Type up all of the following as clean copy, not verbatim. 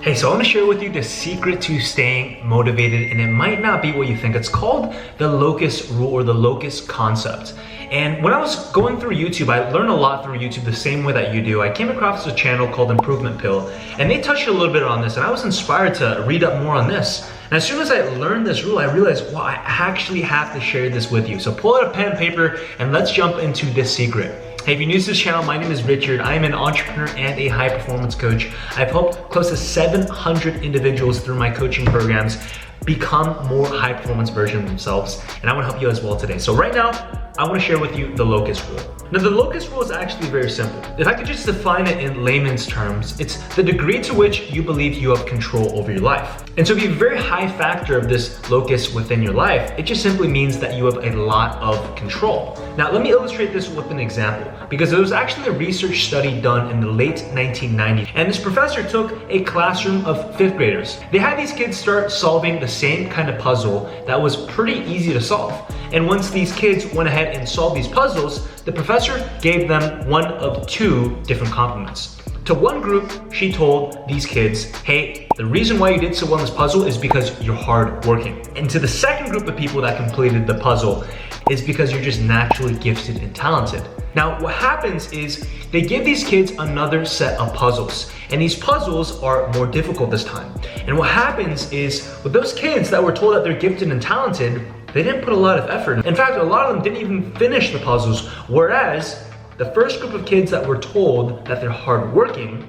Hey, so I want to share with you the secret to staying motivated, and it might not be what you think. It's called the LOCUS rule or the LOCUS concept. And when I was going through YouTube, I learned a lot through YouTube the same way that you do. I came across a channel called Improvement Pill, and they touched a little bit on this, and I was inspired to read up more on this. And as soon as I learned this rule, I realized, wow, I actually have to share this with you. So pull out a pen and paper, and let's jump into this secret. Hey, if you're new to this channel, my name is Richard. I am an entrepreneur and a high performance coach. I've helped close to 700 individuals through my coaching programs become more high performance versions of themselves. And I want to help you as well today. So right now, I want to share with you the LOCUS rule. Now, the LOCUS rule is actually very simple. If I could just define it in layman's terms, it's the degree to which you believe you have control over your life. And so if you have a very high factor of this LOCUS within your life, it just simply means that you have a lot of control. Now, let me illustrate this with an example, because there was actually a research study done in the late 1990s, and this professor took a classroom of 5th graders. They had these kids start solving the same kind of puzzle that was pretty easy to solve. And once these kids went ahead and solved these puzzles, the professor gave them one of two different compliments. To one group, she told these kids, hey, the reason why you did so well in this puzzle is because you're hardworking. And to the second group of people that completed the puzzle, is because you're just naturally gifted and talented. Now, what happens is they give these kids another set of puzzles, and these puzzles are more difficult this time. And what happens is with those kids that were told that they're gifted and talented, they didn't put a lot of effort. In fact, a lot of them didn't even finish the puzzles, whereas the first group of kids that were told that they're hardworking,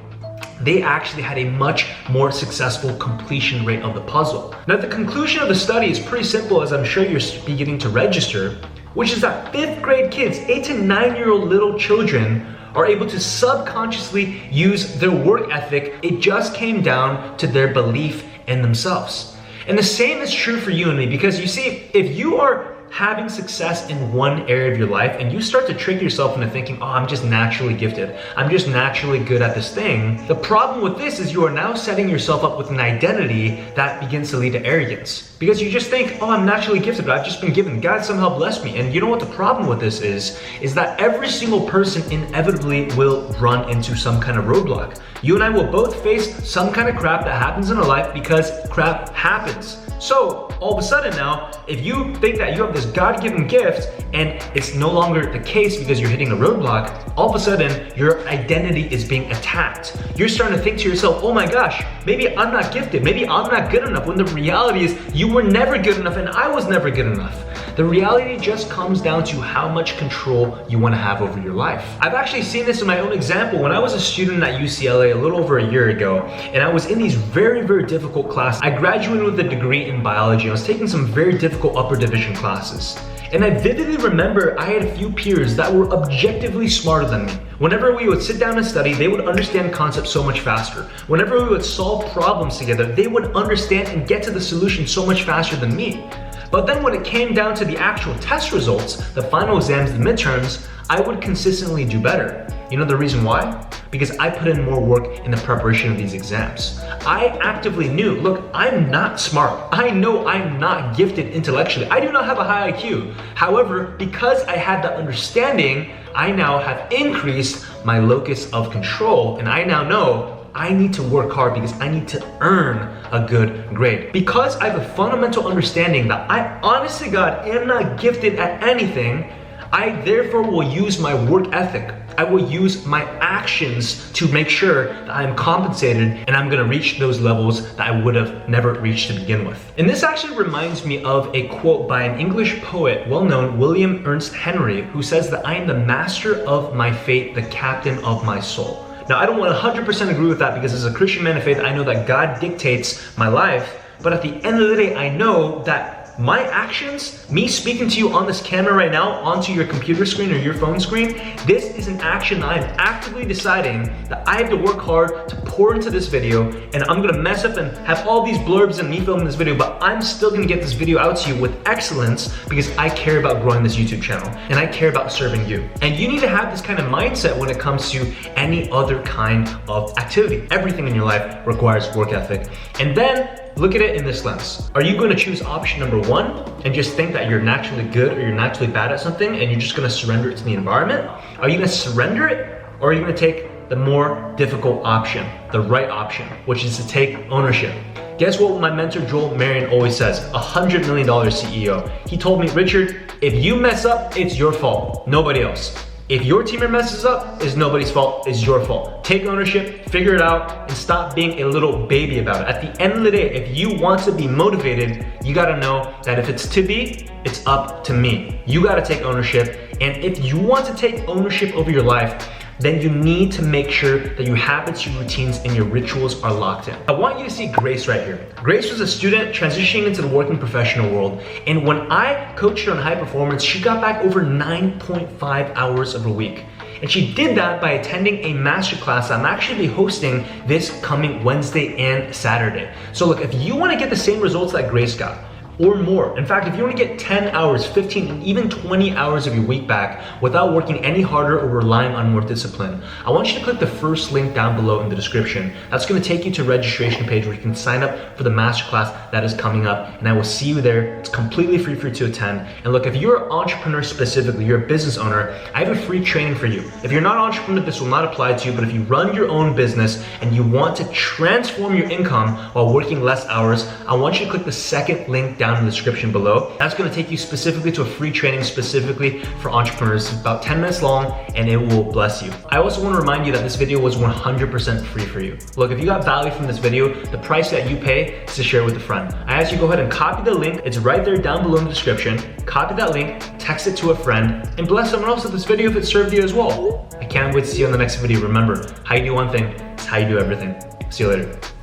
they actually had a much more successful completion rate of the puzzle. Now, the conclusion of the study is pretty simple, as I'm sure you're beginning to register, which is that 5th grade kids, 8 to 9-year-old little children, are able to subconsciously use their work ethic. It just came down to their belief in themselves. And the same is true for you and me, because you see, if you are having success in one area of your life and you start to trick yourself into thinking, oh, I'm just naturally gifted, I'm just naturally good at this thing, the problem with this is you are now setting yourself up with an identity that begins to lead to arrogance. Because you just think, oh, I'm naturally gifted, but I've just been given. God somehow blessed me. And you know what the problem with this is that every single person inevitably will run into some kind of roadblock. You and I will both face some kind of crap that happens in our life, because crap happens. So all of a sudden now, if you think that you have this God-given gift and it's no longer the case because you're hitting a roadblock, all of a sudden your identity is being attacked. You're starting to think to yourself, oh my gosh, maybe I'm not gifted, maybe I'm not good enough, when the reality is you were never good enough and I was never good enough. The reality just comes down to how much control you want to have over your life. I've actually seen this in my own example. When I was a student at UCLA a little over a year ago, and I was in these very, very difficult classes. I graduated with a degree in biology. I was taking some very difficult upper division classes. And I vividly remember I had a few peers that were objectively smarter than me. Whenever we would sit down and study, they would understand concepts so much faster. Whenever we would solve problems together, they would understand and get to the solution so much faster than me. But then when it came down to the actual test results, the final exams, the midterms, I would consistently do better. You know the reason why? Because I put in more work in the preparation of these exams. I actively knew, look, I'm not smart. I know I'm not gifted intellectually. I do not have a high IQ. However, because I had that understanding, I now have increased my locus of control, and I now know I need to work hard because I need to earn a good grade. Because I have a fundamental understanding that I, honest to God, am not gifted at anything, I therefore will use my work ethic. I will use my actions to make sure that I'm compensated and I'm gonna reach those levels that I would have never reached to begin with. And this actually reminds me of a quote by an English poet, well-known, William Ernst Henry, who says that I am the master of my fate, the captain of my soul. Now, I don't 100% agree with that, because as a Christian man of faith, I know that God dictates my life. But at the end of the day, I know that my actions, me speaking to you on this camera right now, onto your computer screen or your phone screen, this is an action I'm actively deciding that I have to work hard to pour into this video, and I'm gonna mess up and have all these blurbs and me filming this video, but I'm still gonna get this video out to you with excellence, because I care about growing this YouTube channel and I care about serving you. And you need to have this kind of mindset when it comes to any other kind of activity. Everything in your life requires work ethic. And then look at it in this lens. Are you going to choose option number 1 and just think that you're naturally good or you're naturally bad at something and you're just going to surrender it to the environment? Are you going to surrender it, or are you going to take the more difficult option, the right option, which is to take ownership. Guess what my mentor Joel Marion always says, $100 million CEO. He told me, Richard, if you mess up, it's your fault, nobody else. If your teammate messes up, it's nobody's fault, it's your fault. Take ownership, figure it out, and stop being a little baby about it. At the end of the day, if you want to be motivated, you gotta know that if it's to be, it's up to me. You gotta take ownership, and if you want to take ownership over your life, then you need to make sure that your habits, your routines, and your rituals are locked in. I want you to see Grace right here. Grace was a student transitioning into the working professional world, and when I coached her on high performance, she got back over 9.5 hours of a week. And she did that by attending a masterclass I'm actually hosting this coming Wednesday and Saturday. So look, if you wanna get the same results that Grace got, or more. In fact, if you want to get 10 hours, 15, and even 20 hours of your week back without working any harder or relying on more discipline, I want you to click the first link down below in the description. That's going to take you to a registration page where you can sign up for the masterclass that is coming up, and I will see you there. It's completely free for you to attend. And look, if you're an entrepreneur specifically, you're a business owner, I have a free training for you. If you're not an entrepreneur, this will not apply to you, but if you run your own business and you want to transform your income while working less hours, I want you to click the second link down in the description below. That's going to take you specifically to a free training specifically for entrepreneurs. It's about 10 minutes long and it will bless you. I also want to remind you that this video was 100% free for you. Look, if you got value from this video, the price that you pay is to share with a friend. I ask you to go ahead and copy the link. It's right there down below in the description. Copy that link, text it to a friend, and bless someone else with this video if it served you as well. I can't wait to see you on the next video. Remember, how you do one thing is how you do everything. See you later.